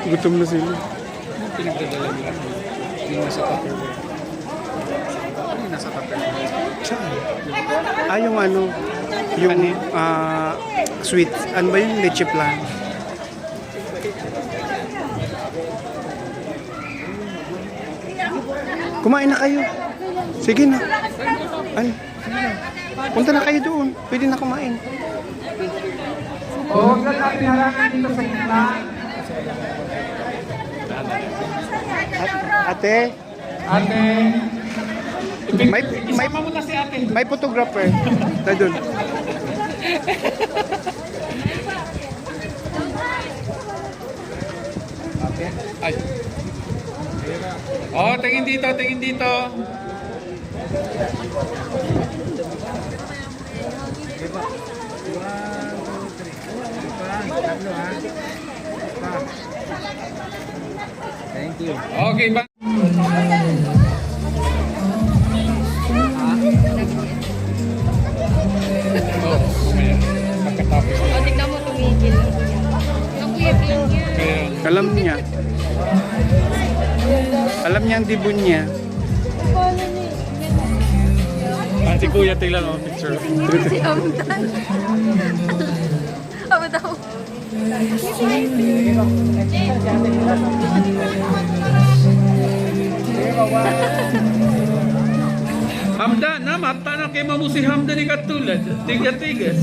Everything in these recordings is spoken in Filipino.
Gutom na sila. Pinagdadala nila. Yung nasa Tupperware. Ano yung nasa Tupperware? Saan? Yung ano, yung sweet. Ano ba yung leche plan? Kumain na kayo. Sige na. Ano? Punta na kayo doon. Pwede na kumain. Huwag na natin harangan dito sa gitna. Ate, Ate, may isama mo na si ate. may photographer. Na doon. Ay. Oh, tingin dito, tingin dito. Thank you. Okay ba? Oh, kumaya. Pagkatapos. O, tignan mo, tumigil. Ang kuya niya. Kaya, Alam niya. Alam niya ang dibon niya. si Kuya tingnan mo picture. Si Amdan. Amdan. Hamdan na, mata na kay mamu si Hamdan ikatulad. Tiga-tigas.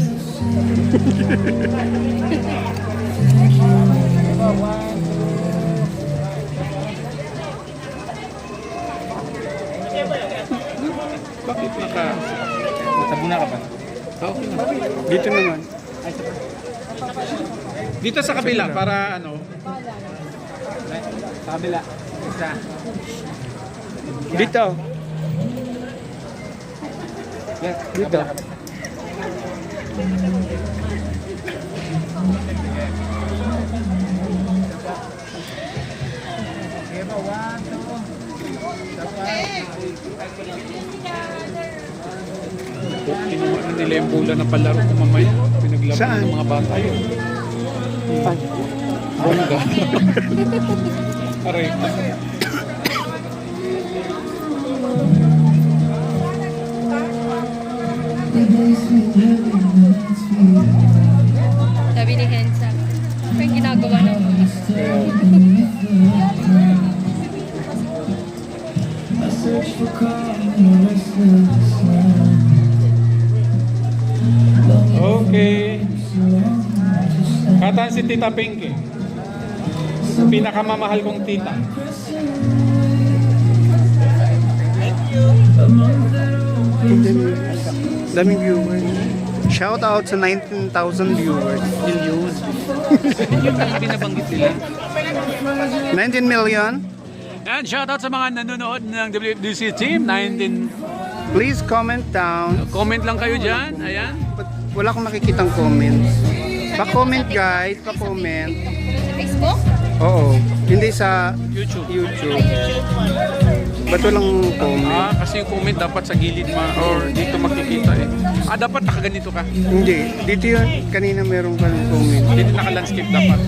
Bakit naka... Natabuna ka ba? Okay na. Dito naman. Dito sa kabila para ano. Sa kabila. Isa. Dito. Yes. Dito. Okay ba? 1, 2. Kinuha na nila yung bola na palaro ko mamaya. Pinaglaban Saan? ng mga bata yun. Bongga. Aray. Sabi ni Hensa, ano yung ginagawa ng mga? Okay. Kataan si Tita Pinky. Pinakamamahal kong tita. Daming viewers. Shout out sa 19,000 viewers. Million. Yun ang binabanggit nila. 19 million. And shoutout sa mga nanonood ng WFDC team. 19. Please comment down. Comment lang kayo dyan. Ayan. Wala akong makikitang comments. Pa-comment guys, pa-comment. Sa Facebook? Oo. Hindi sa YouTube. YouTube. Ba't walang comment? Kasi yung comment dapat sa gilid or dito makikita eh. Dapat nakaganito ka. Hindi. Dito yun. Kanina meron ka ng comment. Dito naka-landscape dapat.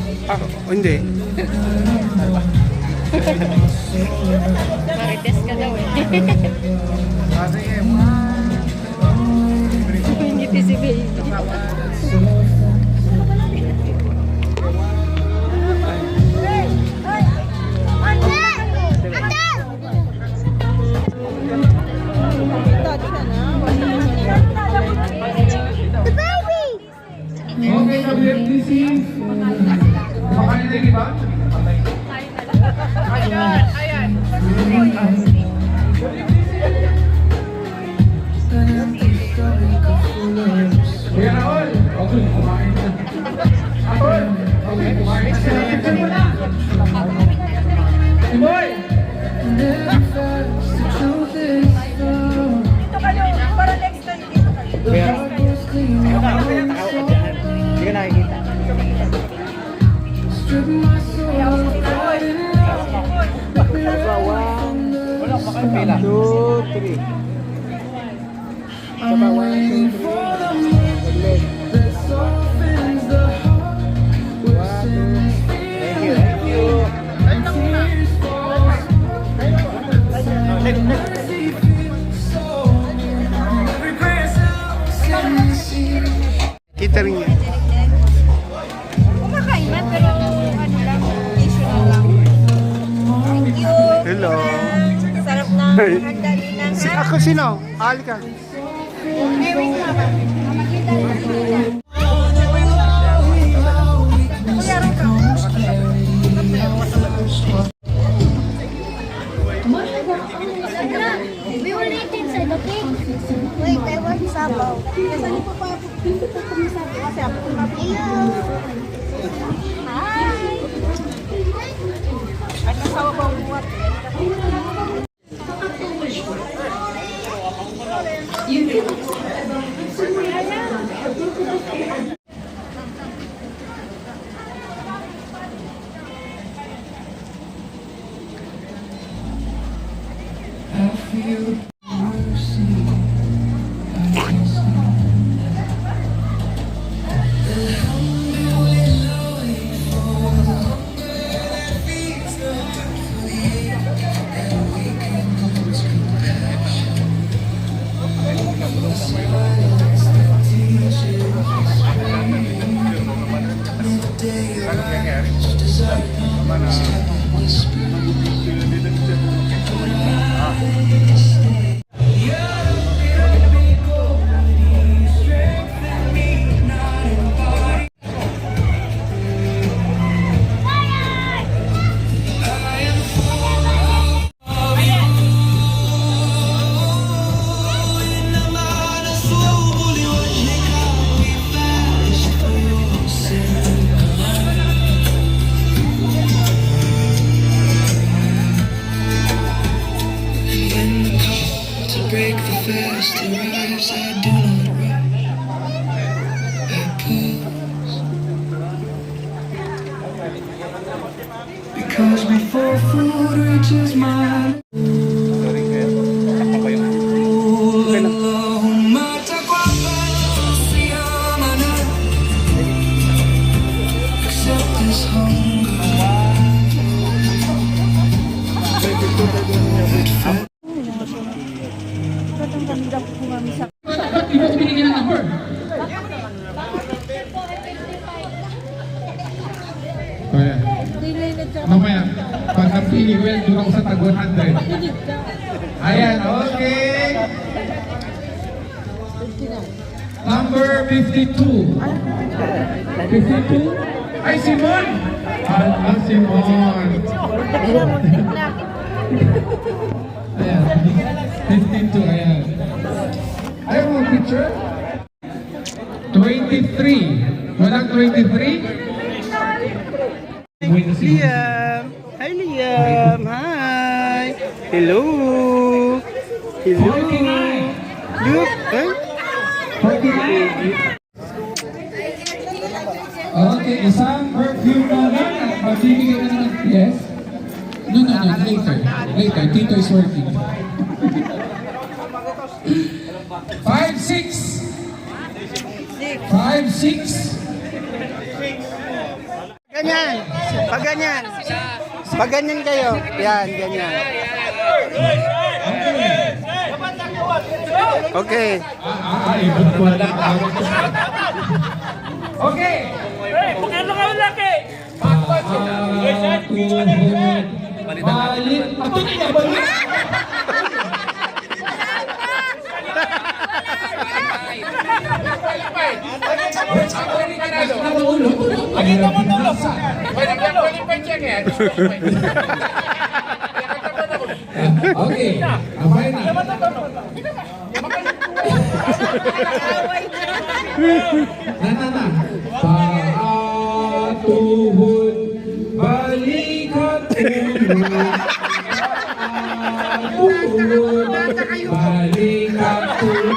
Hindi. Marites ka daw eh. Sige, 1. Ngiti si baby. Okay, WFDC. Makain na yung iba? Kuya Raul, okay, kumain na. Raul, okay, kumain na. Si Boy! Dito kayo, para next time dito kayo. Hindi ka nakikita. Wala, makain pila. 2, 3. Sabah, 1, 2, 3. Thank you. Thank you. Okay. Sandali lang, Si, ha? ako sino? Ali ka. Eh, wait lang, ha? Makita lang. Kuya, rin ka. We will eat inside, okay? Wait, I want sabaw. Kasi ano pa pa? Dito pa kami sabi. Kasi ako kumapit. Hi! Ano sabaw buhat? Break the fast arrives, I do not rush. I pause because before food reaches my Allahumma taqabbal siyamana, accept this hunger. Ba't di mo binigyan ng number? Kaya, mamaya, pag napili ko yan, doon ako sa tag 100. Ayan, okay. Number 52. 52? Ay, Simon! Simon. Ayan, 52, ayan. Ayaw mo picture? 23. Walang 23? Liam. Hi, Liam. Hi. Hello. Hello. 49. Look. Ay. 49. Okay, isang perfume naman at magbibigay ka naman. Yes? No, later. Later, Tito is working. 5, 6. 5, 6. Ganyan. Pag ganyan. Pag ganyan kayo. Yan, ganyan. Okay. Ibig ko lang. Okay. Pagkano ka laki? Balik. Ito niya, balik. Pakita mo tulo. Pwede pa check eh. Okay. Okay na. Na. Paatuhod, balikat ulo. Paatuhod, balikat ulo.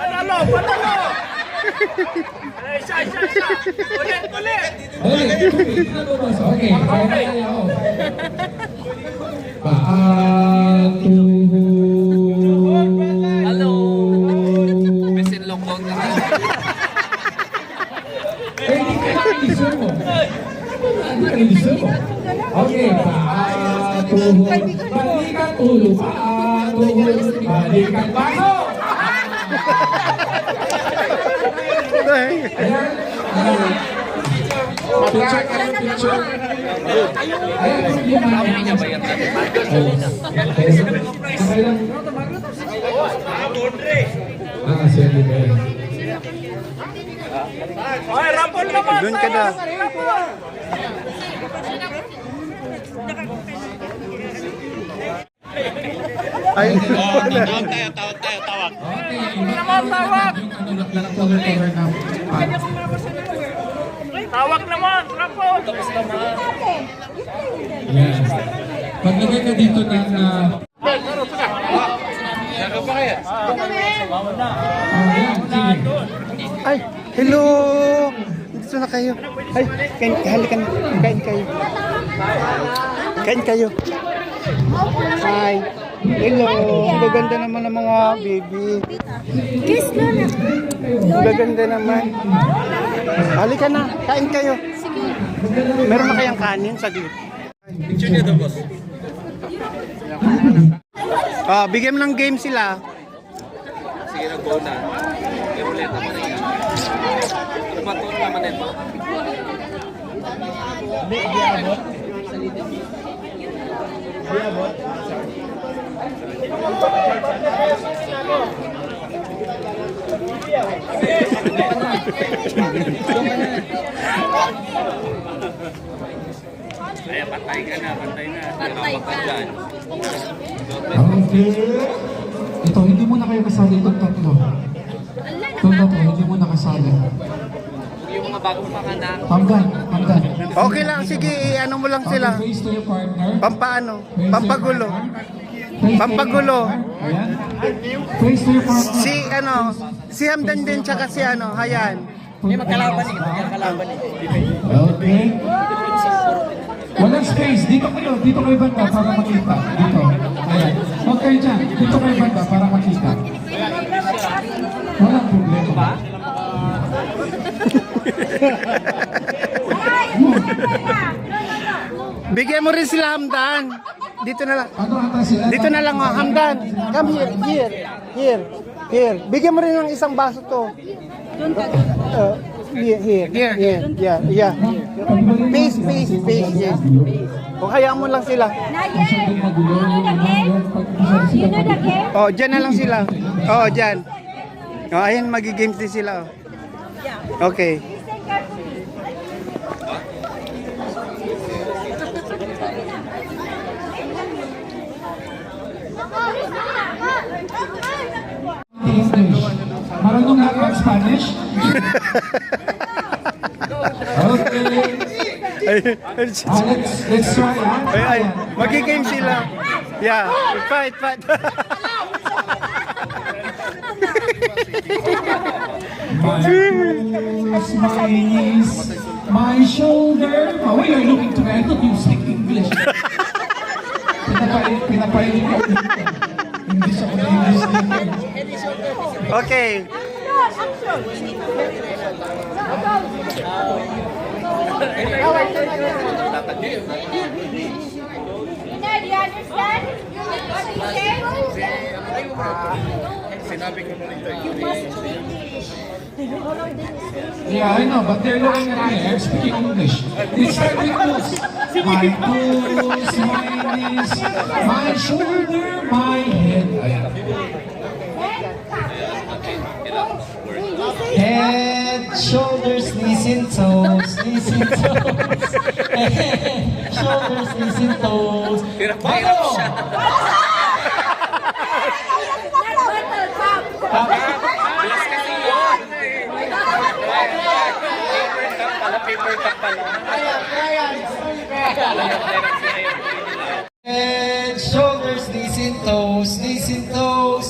Panalo! Isa! Ulit! Okay, kaya ako. Paatuhod. Hello! Mesin longkong na. Hindi ka nakilisod mo. Nakilisod mo. Okay, paatuhod, balikat ulo. Paatuhod, balikat baso. Picture kayo, picture. Ayan, hindi niya ba yan? Siya din eh. Doon ka na. Ay, Okay, Tawag naman, rapon! yes. Paglagay ka dito ng ay, hello! Dito na kayo. Ay, halika na. Kain kayo. Kain kayo. Hi. Hello. Gaganda naman ng mga baby. Kiss Lola. Gaganda naman. Halika na. Kain kayo. Meron na kayang kanin sa dito. Picture niya to, boss. Bigyan mo ng game sila. Sige na, go na. I-roulette naman yan. Ano ba ito naman ito? Kaya patay ka na, patay na. Patay ka. Okay. Ito, hindi mo na kayo kasali itong tatlo. Itong tatlo, hindi mo na kasali. Yung mga bagong panganak. Hanggan. Okay lang. Sige, ano mo lang sila. Okay, face to your partner. Pampaano? Face to your Pampagulo. partner. Face to Pampagulo. your partner. Ayan. Face to your partner. Si Hamdan din tsaka si Hayan. Hindi magkalaban eh. Magkalaban eh. Okay. Walang space. Dito kayo banda para makita. Dito. Ayan. Okay dyan. Dito kayo banda para makita. Walang problema. Bigyan mo rin sila Hamdan. Dito na lang. Ano ata sila? Dito na lang, Hamdan. Come here. Bigyan mo rin ng isang baso to. Here. Yeah. Peace. Yes. O hayaan mo lang sila. Oh, dyan na lang sila. Oh, dyan. Oh, ayan, magi-games din sila. Oh. Okay. English. Marunong na ka Spanish? Okay. Let's try. Ay, magi-game sila. Yeah, fight. My toes, my knees, my shoulder. Oh, why are you looking to me? I thought you speak English. Pinapainin ko. English ako na English. Okay. Do you understand what he said? Sinabi ko mo nito. Yeah, I know, but they're looking at me. I'm speaking English. It's start with toes. My toes, my knees, my shoulder, my head. Ayan. Head, shoulders, knees and toes, knees and toes. Head, shoulders, knees and toes. Hirap siya. Bilas kasi yun. Paper cup pala. Head, shoulders, knees and toes, knees and toes.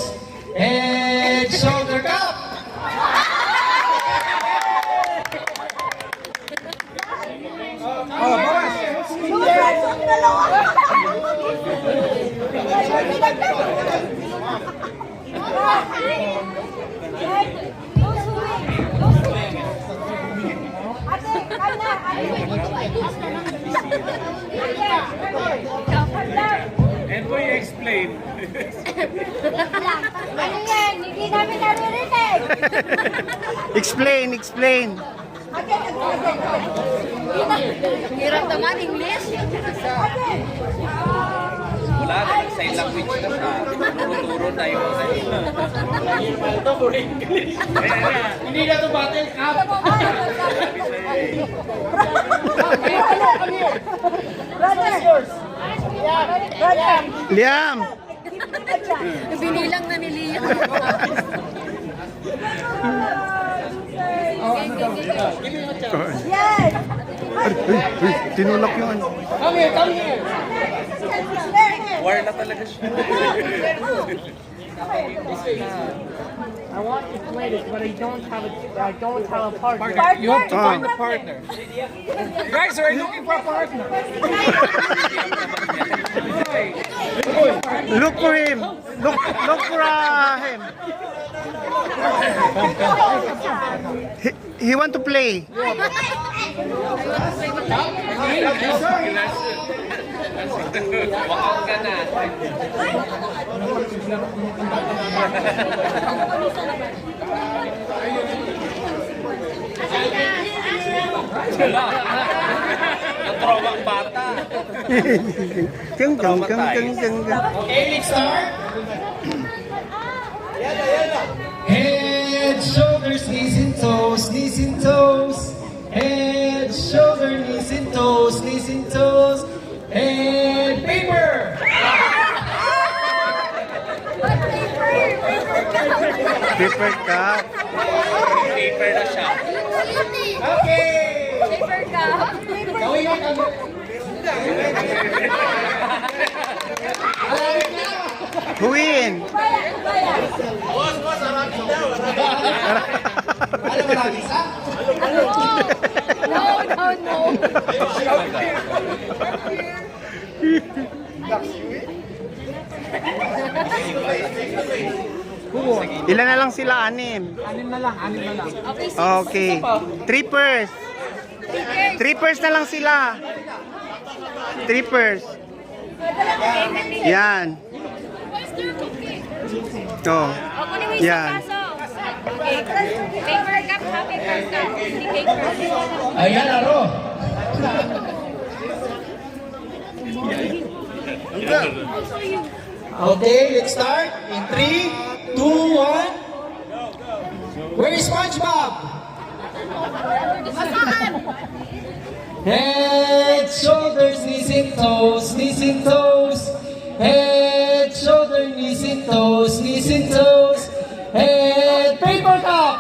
Head, shoulder, cup. And boy, explain. Ano yan? Hindi namin naririnig. Explain. Okay. Hirap naman, English. Wala na, sign language na sa turo tayo. Hindi na ito battle cup. Liam! Binilang na ni Leo. Yes! Tinulak yung ano. War na talaga siya. I want to play this, but I don't have a partner. You have to find a partner. Guys, we're looking for a partner. Look for him. Look for him. He want to play. Wakal ka na. Ang trawang bata. Keng keng keng keng keng. Okay, let's start. Head, shoulders, knees and toes, knees and toes. Head, shoulder, knees and toes, knees and toes. And paper. Paper cup. Paper na siya. Okay. Paper cup. Gawin mo kami. Who win? Ano ba lang isa? No. Ilan na lang sila? Anim. Anim na lang. Okay, Okay. Trippers. Trippers na lang sila. Trippers. Yan. Oh. Ako ni Wiz Yan. Paso. Okay. Paper cup, ha? Paper cup. Hindi paper. Ayan, laro. Okay, let's start. In 3, 2, 1. Where is SpongeBob? Head, shoulders, knees and toes, knees and toes. Head, shoulder, knees and toes, knees and toes. Head, paper cup.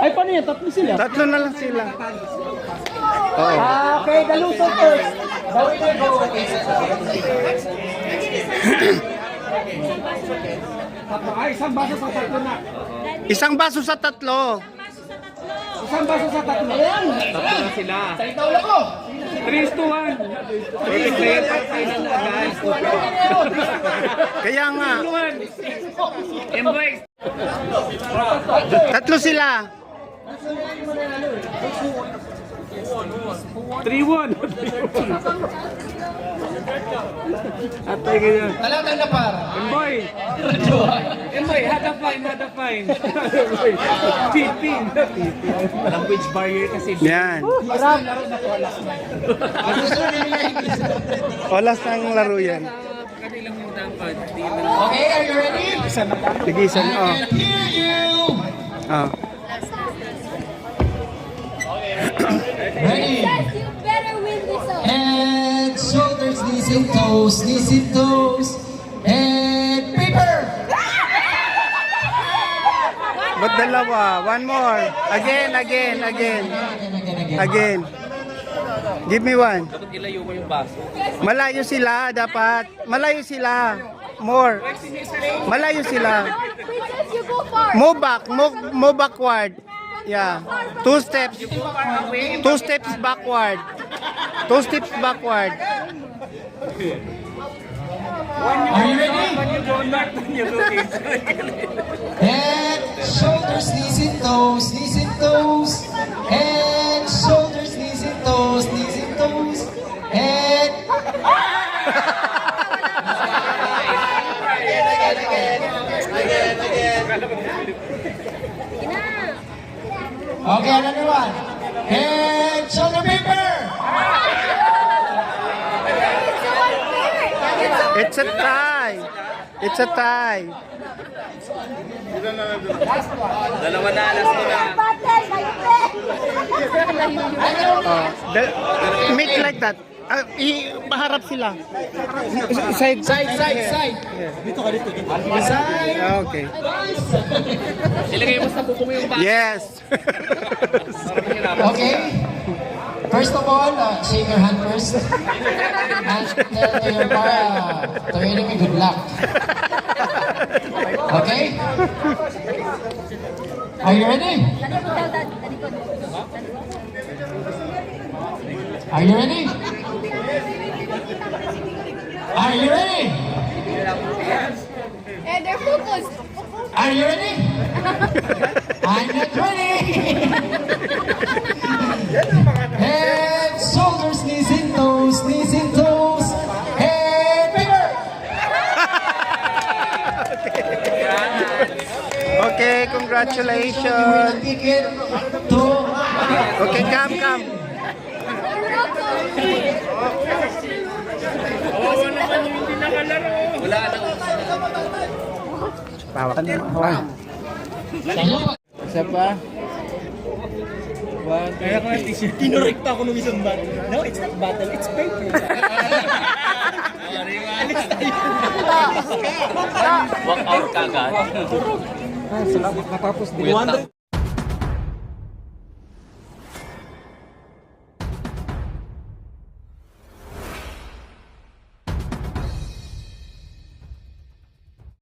Ay, paano yan? Tatlo sila. Tatlo na lang sila. Oo. Okay, the loser first. The winner go. Ay, isang baso sa tatlo na. Isang baso sa tatlo. Isang baso sa tatlo. Tatlo na sila. Sa itaw ko. 3-1. Perfect player pa tayo na guys. Kaya nga. 1. Embrace. Tatlo sila. 3-1. Atay ganyan. Talatang na par. Emboy. Emboy, hada fine. Titing. Language barrier kasi. Yan. Olas ng laro yan. Kanilang yung dapat. Okay, are you ready? Sige, isa na. Oh. And here you. Oh. Ready? You better win this one. Head, shoulders, knees and toes, knees and toes. And paper. Ba't dalawa? One more. Again. Again. Give me one. Dapat ilayo mo yung baso. Malayo sila dapat. Malayo sila. More. Malayo sila. Princess, you go far. Move backward. Yeah. 2 steps. 2 steps backward. 2 steps backward. Are you ready? Head, shoulders, knees and toes, knees and toes. Head, shoulders, knees and toes, knees and toes. Head. Okay, another one. Head, shoulder, paper. It's a tie. It's a tie. Battle, kayo Make like that. Paharap sila. Side. Side. Side. Okay. Ilagay mo sa buko mo yung bata. Yes. Okay. First of all, shake your hand first. And tell to your to your enemy good luck. Okay? Are you ready? Are you ready? Are you ready? Eh, they're focused. Are you ready? I'm not ready. Head, shoulders, knees and toes, knees and toes. Head, finger. Okay, You win congratulations. a ticket to Okay, come. Kawawa naman yung hindi nakalaro. Wala na. Pawakan mo. Hawakan. Isa pa. Kaya ko yung t-shirt. Kinurekta ako nung isang battle. No, it's not battle, it's paper. Walk out kagad. Salamat natapos din.